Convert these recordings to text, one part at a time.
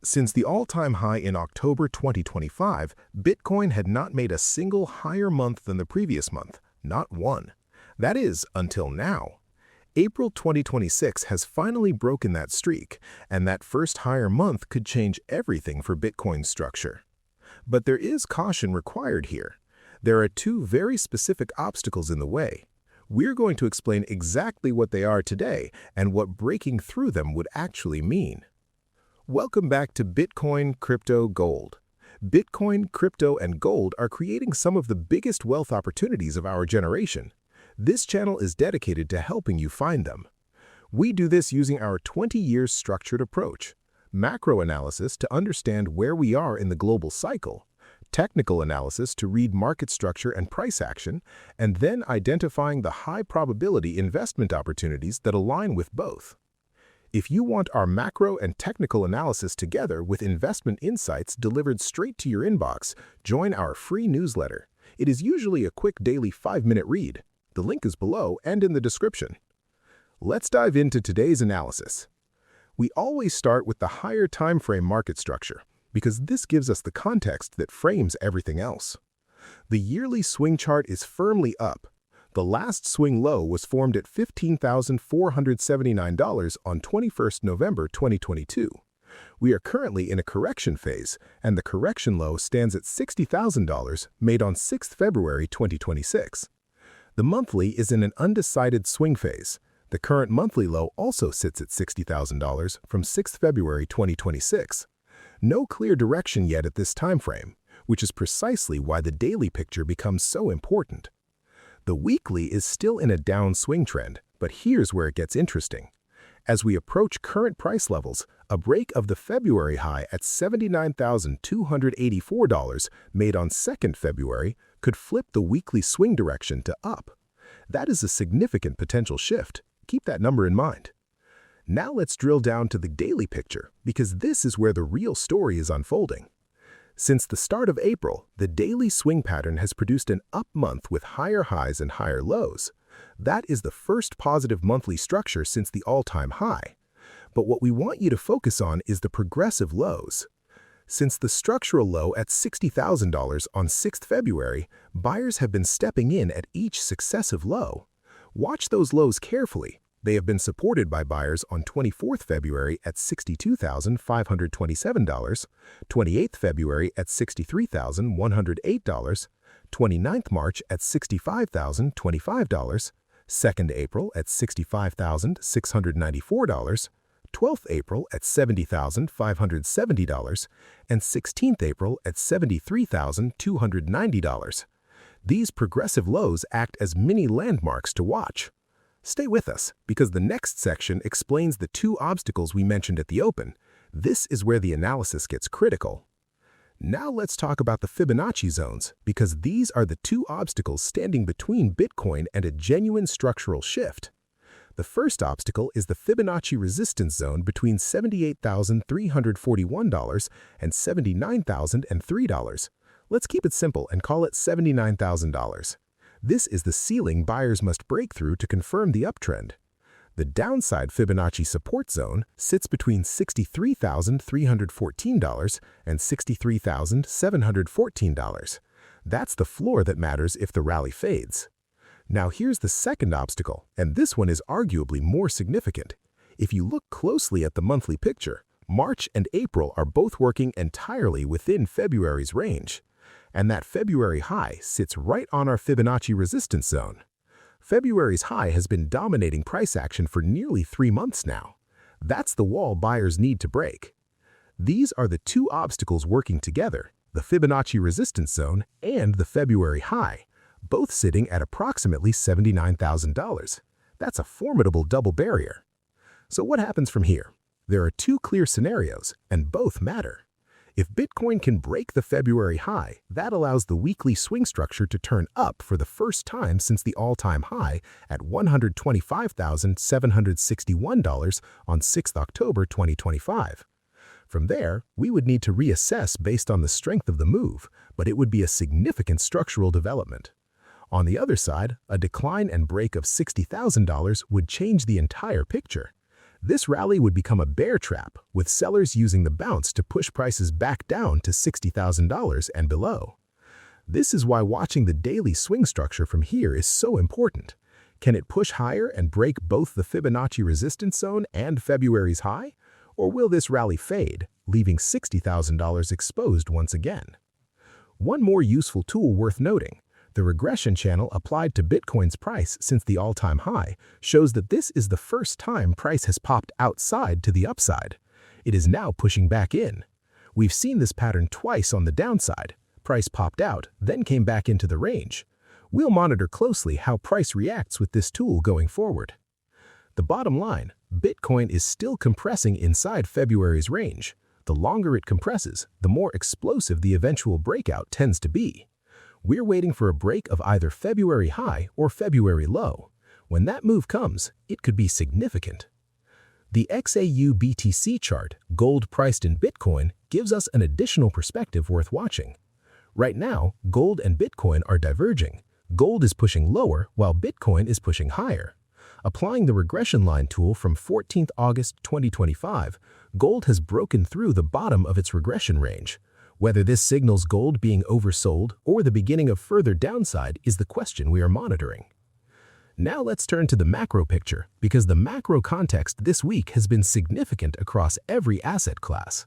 Since the all-time high in October 2025, Bitcoin had not made a single higher month than the previous month, not one. That is, until now. April 2026 has finally broken that streak, and that first higher month could change everything for Bitcoin's structure. But there is caution required here. There are two very specific obstacles in the way. We're going to explain exactly what they are today and what breaking through them would actually mean. Welcome back to Bitcoin, Crypto, Gold. Bitcoin, crypto, and gold are creating some of the biggest wealth opportunities of our generation. This channel is dedicated to helping you find them. We do this using our 20-year structured approach: macro analysis to understand where we are in the global cycle, technical analysis to read market structure and price action, and then identifying the high-probability investment opportunities that align with both. If you want our macro and technical analysis together with investment insights delivered straight to your inbox, join our free newsletter. It is usually a quick daily 5-minute read. The link is below and in the description. Let's dive into today's analysis. We always start with the higher time frame market structure because this gives us the context that frames everything else. The yearly swing chart is firmly up. The last swing low was formed at $15,479 on 21st November 2022. We are currently in a correction phase, and the correction low stands at $60,000 made on 6th February 2026. The monthly is in an undecided swing phase. The current monthly low also sits at $60,000 from 6th February 2026. No clear direction yet at this time frame, which is precisely why the daily picture becomes so important. The weekly is still in a downswing trend, but here's where it gets interesting. As we approach current price levels, a break of the February high at $79,284 made on 2nd February could flip the weekly swing direction to up. That is a significant potential shift. Keep that number in mind. Now let's drill down to the daily picture, because this is where the real story is unfolding. Since the start of April, the daily swing pattern has produced an up month with higher highs and higher lows. That is the first positive monthly structure since the all-time high. But what we want you to focus on is the progressive lows. Since the structural low at $60,000 on 6th February, buyers have been stepping in at each successive low. Watch those lows carefully. They have been supported by buyers on 24th February at $62,527, 28th February at $63,108, 29th March at $65,025, 2nd April at $65,694, 12th April at $70,570, and 16th April at $73,290. These progressive lows act as mini landmarks to watch. Stay with us, because the next section explains the two obstacles we mentioned at the open. This is where the analysis gets critical. Now let's talk about the Fibonacci zones, because these are the two obstacles standing between Bitcoin and a genuine structural shift. The first obstacle is the Fibonacci resistance zone between $78,341 and $79,003. Let's keep it simple and call it $79,000. This is the ceiling buyers must break through to confirm the uptrend. The downside Fibonacci support zone sits between $63,314 and $63,714. That's the floor that matters if the rally fades. Now here's the second obstacle, and this one is arguably more significant. If you look closely at the monthly picture, March and April are both working entirely within February's range. And that February high sits right on our Fibonacci resistance zone. February's high has been dominating price action for nearly 3 months now. That's the wall buyers need to break. These are the two obstacles working together, the Fibonacci resistance zone and the February high, both sitting at approximately $79,000. That's a formidable double barrier. So what happens from here? There are two clear scenarios, and both matter. If Bitcoin can break the February high, that allows the weekly swing structure to turn up for the first time since the all-time high at $125,761 on 6th October 2025. From there, we would need to reassess based on the strength of the move, but it would be a significant structural development. On the other side, a decline and break of $60,000 would change the entire picture. This rally would become a bear trap, with sellers using the bounce to push prices back down to $60,000 and below. This is why watching the daily swing structure from here is so important. Can it push higher and break both the Fibonacci resistance zone and February's high? Or will this rally fade, leaving $60,000 exposed once again? One more useful tool worth noting: the regression channel applied to Bitcoin's price since the all-time high shows that this is the first time price has popped outside to the upside. It is now pushing back in. We've seen this pattern twice on the downside. Price popped out, then came back into the range. We'll monitor closely how price reacts with this tool going forward. The bottom line: Bitcoin is still compressing inside February's range. The longer it compresses, the more explosive the eventual breakout tends to be. We're waiting for a break of either February high or February low. When that move comes, it could be significant. The XAU-BTC chart, gold priced in Bitcoin, gives us an additional perspective worth watching. Right now, gold and Bitcoin are diverging. Gold is pushing lower while Bitcoin is pushing higher. Applying the regression line tool from 14th August 2025, gold has broken through the bottom of its regression range. Whether this signals gold being oversold or the beginning of further downside is the question we are monitoring. Now let's turn to the macro picture, because the macro context this week has been significant across every asset class.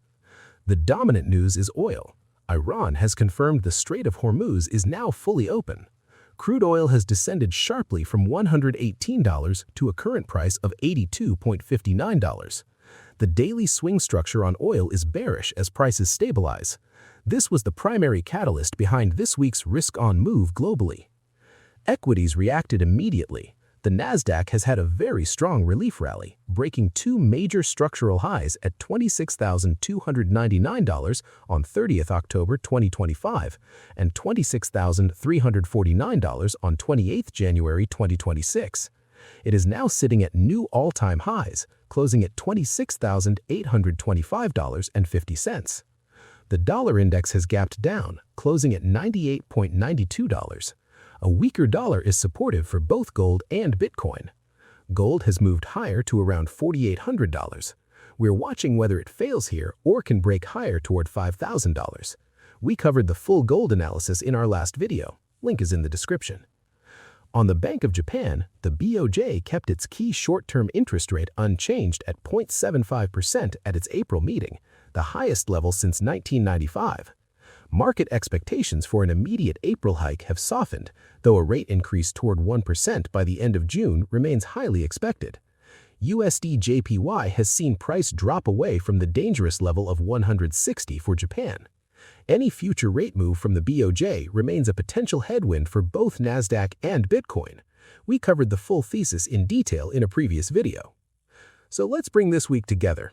The dominant news is oil. Iran has confirmed the Strait of Hormuz is now fully open. Crude oil has descended sharply from $118 to a current price of $82.59. The daily swing structure on oil is bearish as prices stabilize. This was the primary catalyst behind this week's risk-on move globally. Equities reacted immediately. The Nasdaq has had a very strong relief rally, breaking two major structural highs at $26,299 on 30th October 2025 and $26,349 on 28th January 2026. It is now sitting at new all-time highs, closing at $26,825.50. The dollar index has gapped down, closing at $98.92. A weaker dollar is supportive for both gold and Bitcoin. Gold has moved higher to around $4,800. We're watching whether it fails here or can break higher toward $5,000. We covered the full gold analysis in our last video. Link is in the description. On the Bank of Japan, the BOJ kept its key short-term interest rate unchanged at 0.75% at its April meeting, the highest level since 1995. Market expectations for an immediate April hike have softened, though a rate increase toward 1% by the end of June remains highly expected. USD JPY has seen price drop away from the dangerous level of 160 for Japan. Any future rate move from the BOJ remains a potential headwind for both Nasdaq and Bitcoin. We covered the full thesis in detail in a previous video. So let's bring this week together.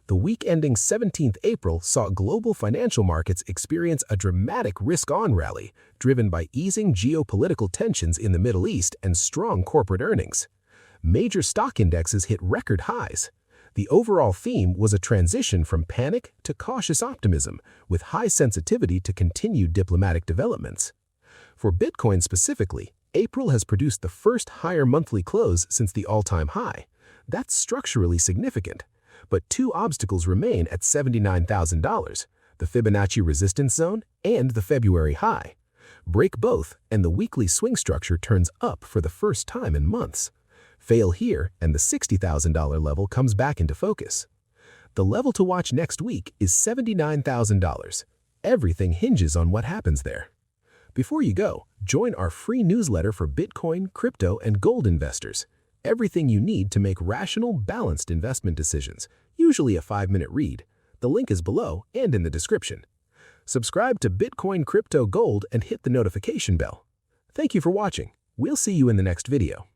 The week ending 17th April saw global financial markets experience a dramatic risk-on rally, driven by easing geopolitical tensions in the Middle East and strong corporate earnings. Major stock indexes hit record highs. The overall theme was a transition from panic to cautious optimism, with high sensitivity to continued diplomatic developments. For Bitcoin specifically, April has produced the first higher monthly close since the all-time high. That's structurally significant. But two obstacles remain at $79,000, the Fibonacci resistance zone and the February high. Break both, and the weekly swing structure turns up for the first time in months. Fail here, and the $60,000 level comes back into focus. The level to watch next week is $79,000. Everything hinges on what happens there. Before you go, join our free newsletter for Bitcoin, crypto, and gold investors. Everything you need to make rational, balanced investment decisions, usually a 5-minute read. The link is below and in the description. Subscribe to Bitcoin, Crypto, Gold, and hit the notification bell. Thank you for watching. We'll see you in the next video.